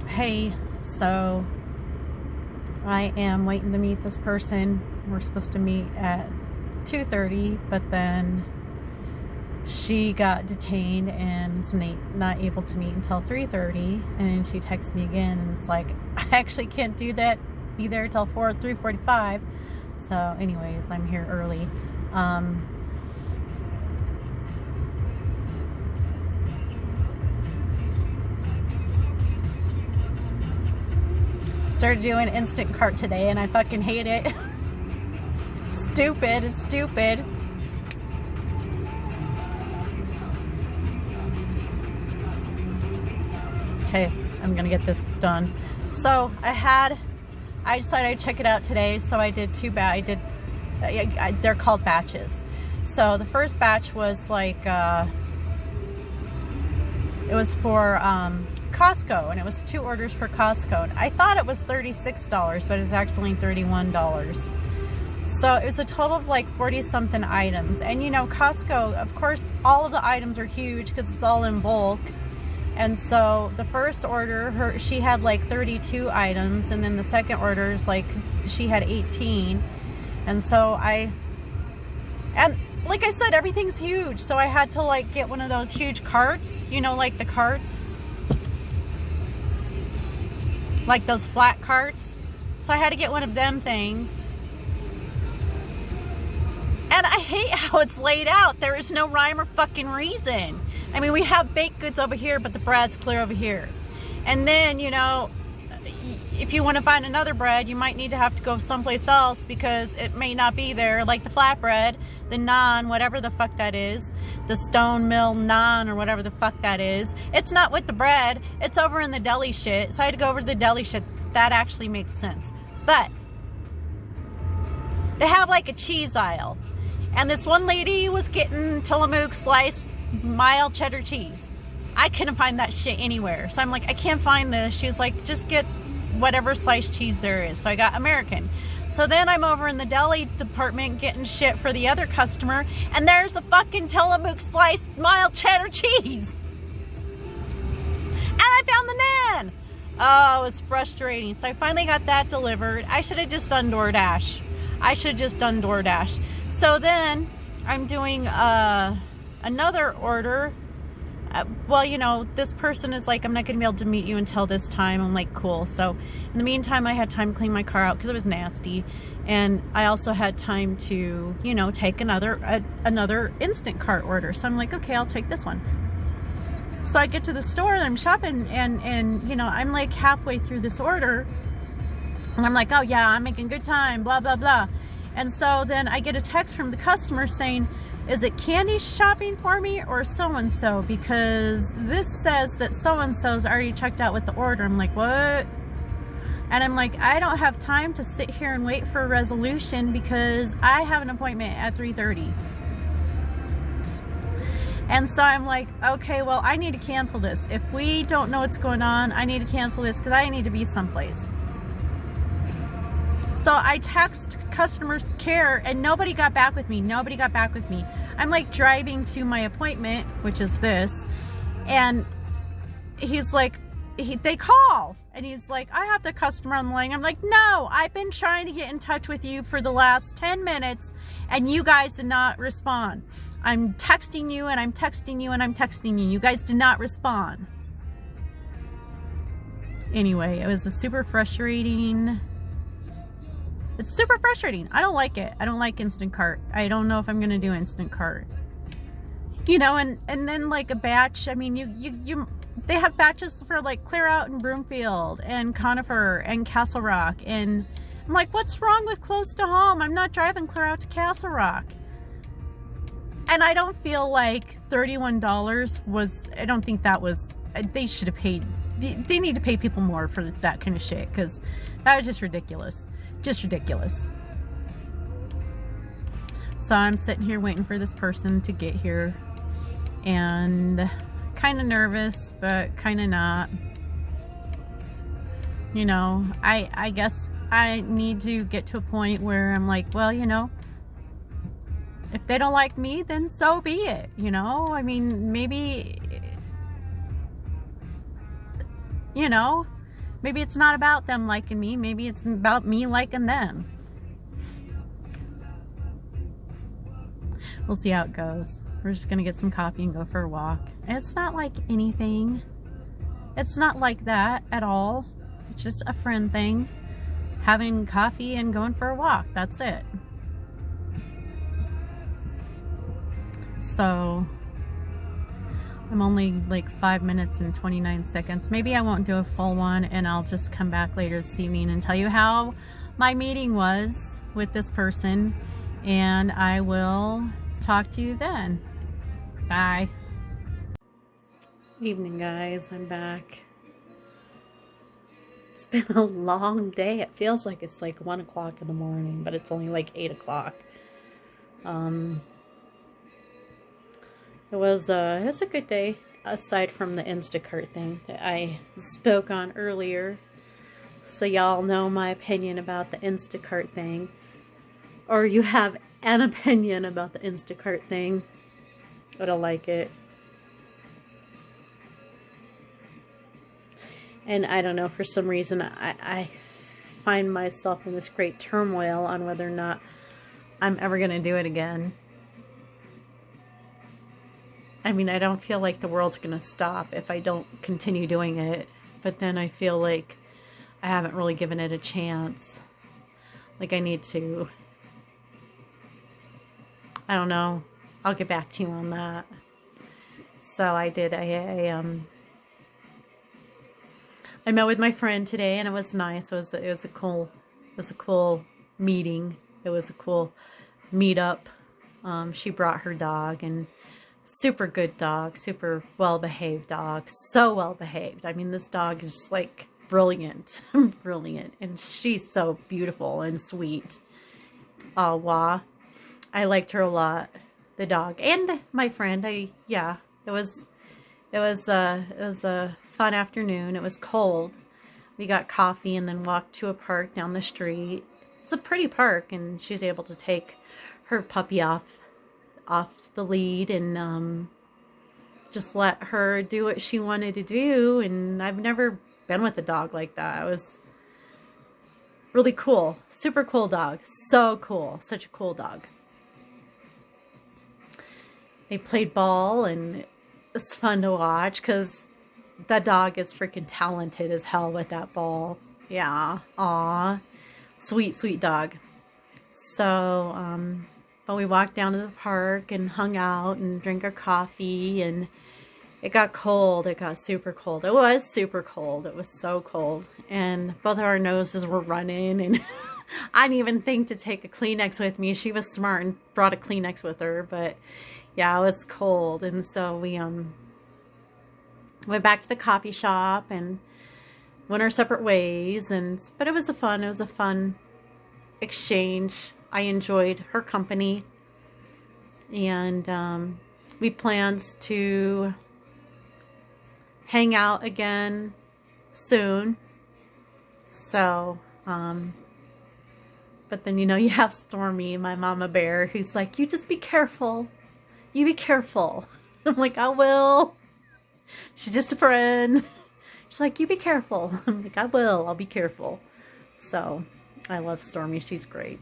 Hey, so I am waiting to meet this person. We're supposed to meet at 2:30, but then she got detained and is not able to meet until 3:30. And she texts me again and it's like, I actually can't do that, be there till 3:45. So anyways, I'm here early. Started doing Instacart today and I fucking hate it. Stupid, it's stupid. Okay, I'm gonna get this done. So I decided I'd check it out today, so I did they're called batches. So the first batch was like, it was for Costco, and it was 2 orders for Costco. And I thought it was $36, but it's actually $31. So it was a total of like 40 something items. And you know, Costco, of course, all of the items are huge because it's all in bulk. And so the first order, she had like 32 items, and then the second order is like she had 18. And so and like I said, everything's huge, so I had to like get one of those huge carts, you know, like the carts, like those flat carts. So I had to get one of them things. And I hate how it's laid out. There is no rhyme or fucking reason. I mean, we have baked goods over here, but the bread's clear over here. And then, you know, if you want to find another bread, you might need to have to go someplace else because it may not be there, like the flatbread, the naan, whatever the fuck that is, the stone mill naan or whatever the fuck that is. It's not with the bread, it's over in the deli shit. So I had to go over to the deli shit. That actually makes sense. But they have like a cheese aisle. And this one lady was getting Tillamook sliced mild cheddar cheese. I couldn't find that shit anywhere. So I'm like, I can't find this. She was like, just get whatever sliced cheese there is. So I got American. So then I'm over in the deli department getting shit for the other customer, and there's a fucking Tillamook sliced mild cheddar cheese. And I found the naan. Oh, it was frustrating. So I finally got that delivered. I should have just done DoorDash. So then I'm doing another order. Well, you know, this person is like, I'm not going to be able to meet you until this time. I'm like, cool. So in the meantime, I had time to clean my car out because it was nasty. And I also had time to, you know, take another Instacart order. So I'm like, okay, I'll take this one. So I get to the store and I'm shopping and you know, I'm like halfway through this order. And I'm like, oh yeah, I'm making good time, blah, blah, blah. And so then I get a text from the customer saying, is it Candy shopping for me or so-and-so? Because this says that so-and-so's already checked out with the order. I'm like, what? And I'm like, I don't have time to sit here and wait for a resolution because I have an appointment at 3:30. And so I'm like, okay, well, I need to cancel this. If we don't know what's going on, I need to cancel this because I need to be someplace. So I text customer care and nobody got back with me. I'm like driving to my appointment, which is this, and he's like, they call and he's like, I have the customer on the line. I'm like, no, I've been trying to get in touch with you for the last 10 minutes and you guys did not respond. I'm texting you and I'm texting you and I'm texting you. You guys did not respond. Anyway, it was a super frustrating. It's super frustrating. I don't like it. I don't like Instacart. I don't know if I'm gonna do Instacart. You know, and then like a batch. I mean, they have batches for like Clear Out in Broomfield and Conifer and Castle Rock, and I'm like, what's wrong with close to home? I'm not driving Clear Out to Castle Rock. And I don't feel like $31 was. I don't think that was. They should have paid. They need to pay people more for that kind of shit because that was just ridiculous. Just ridiculous. So I'm sitting here waiting for this person to get here and kind of nervous, but kind of not. You know, I guess I need to get to a point where I'm like, well, you know, if they don't like me, then so be it, you know? I mean, maybe, you know, Maybe it's not about them liking me. Maybe it's about me liking them. We'll see how it goes. We're just gonna get some coffee and go for a walk. And it's not like anything. It's not like that at all. It's just a friend thing. Having coffee and going for a walk. That's it. So I'm only like 5 minutes and 29 seconds. Maybe I won't do a full one, and I'll just come back later this evening and tell you how my meeting was with this person, and I will talk to you then. Bye. Evening, guys. I'm back. It's been a long day. It feels like it's like 1 o'clock in the morning, but it's only like 8 o'clock. It was a good day, aside from the Instacart thing that I spoke on earlier. So y'all know my opinion about the Instacart thing. Or you have an opinion about the Instacart thing. I don't like it. And I don't know, for some reason I find myself in this great turmoil on whether or not I'm ever going to do it again. I mean, I don't feel like the world's going to stop if I don't continue doing it. But then I feel like I haven't really given it a chance. Like I need to. I don't know. I'll get back to you on that. So I did. I met with my friend today, and it was nice. It was a cool meeting. It was a cool meetup. She brought her dog, and super good dog, super well-behaved dog, so well-behaved. I mean, this dog is like brilliant, brilliant, and she's so beautiful and sweet. Oh, wow. I liked her a lot, the dog, and my friend. It was a fun afternoon. It was cold. We got coffee and then walked to a park down the street. It's a pretty park, and she was able to take her puppy off the lead and just let her do what she wanted to do. And I've never been with a dog like that. It was really cool. Super cool dog. So cool. Such a cool dog. They played ball, and it's fun to watch because that dog is freaking talented as hell with that ball. Yeah. Aw. Sweet, sweet dog. So, but we walked down to the park and hung out and drank our coffee, and it got cold. It got super cold. It was super cold. It was so cold. And both of our noses were running, and I didn't even think to take a Kleenex with me. She was smart and brought a Kleenex with her, but yeah, it was cold. And so we went back to the coffee shop and went our separate ways. But it was a fun exchange. I enjoyed her company, and we planned to hang out again soon. So, but then, you know, you have Stormy, my mama bear, who's like, you just be careful. You be careful. I'm like, I will. She's just a friend. She's like, you be careful. I'm like, I will. I'll be careful. So, I love Stormy. She's great.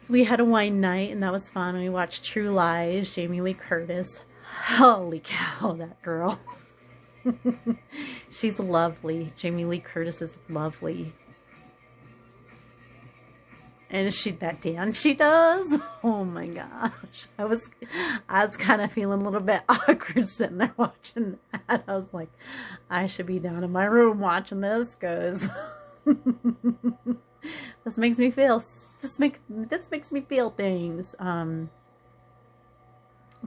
We had a wine night, and that was fun. We watched True Lies, Jamie Lee Curtis. Holy cow, that girl. She's lovely. Jamie Lee Curtis is lovely. And that dance she does, oh my gosh. I was kind of feeling a little bit awkward sitting there watching that. I was like, I should be down in my room watching this, because this makes me feel things.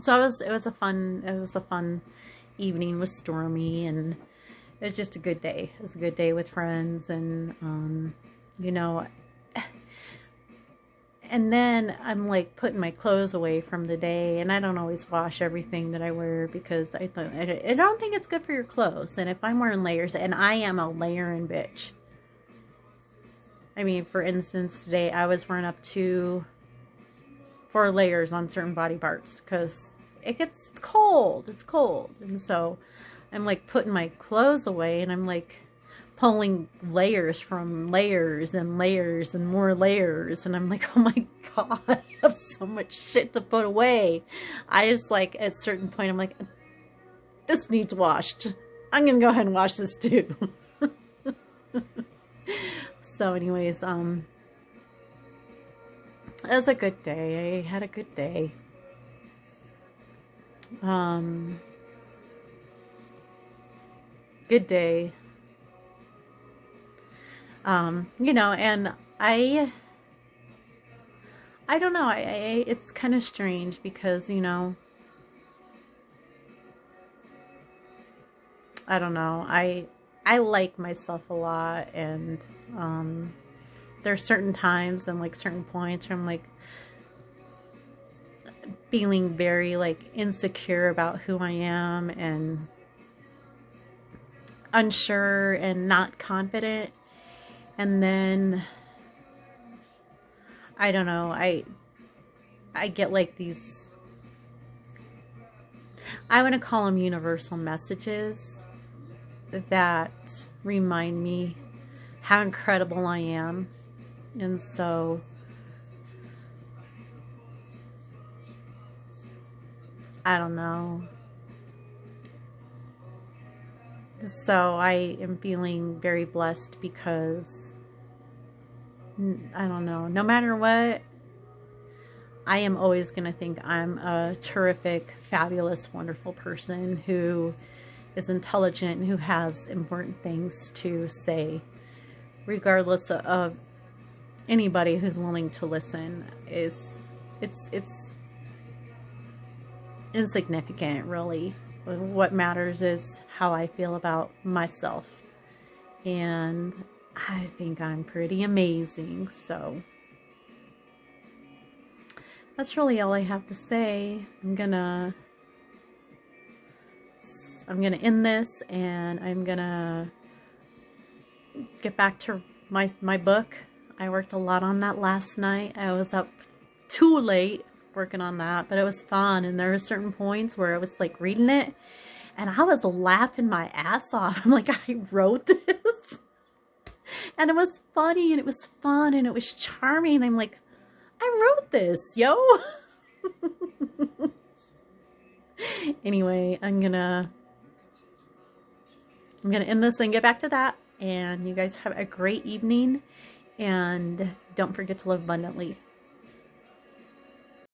So it was a fun evening with Stormy, and it was just a good day. It was a good day with friends, and you know. And then I'm like putting my clothes away from the day, and I don't always wash everything that I wear because I don't think it's good for your clothes. And if I'm wearing layers, and I am a layering bitch. I mean, for instance, today I was wearing up to 4 layers on certain body parts because it's cold. It's cold. And so I'm like putting my clothes away, and I'm like pulling layers from layers and layers and more layers, and I'm like, oh my god, I have so much shit to put away. I just like, at a certain point, I'm like, this needs washed. I'm gonna go ahead and wash this too. So anyways, it was a good day. I had a good day. Good day. You know, and I don't know, it's kind of strange because, you know, I don't know, I like myself a lot, and, there are certain times and like certain points where I'm like feeling very like insecure about who I am and unsure and not confident. And then, I don't know, I get like these, I want to call them universal messages that remind me how incredible I am. And so, I don't know. So I am feeling very blessed because, I don't know, no matter what, I am always going to think I'm a terrific, fabulous, wonderful person who is intelligent and who has important things to say, regardless of anybody who's willing to listen. It's insignificant, really. What matters is how I feel about myself, and I think I'm pretty amazing. So that's really all I have to say. I'm gonna end this, and I'm gonna get back to my book. I worked a lot on that last night. I was up too late working on that, but it was fun. And there were certain points where I was like reading it, and I was laughing my ass off. I'm like, I wrote this, and it was funny, and it was fun, and it was charming. I'm like, I wrote this, yo. Anyway, I'm gonna end this and get back to that. And you guys have a great evening, and don't forget to live abundantly.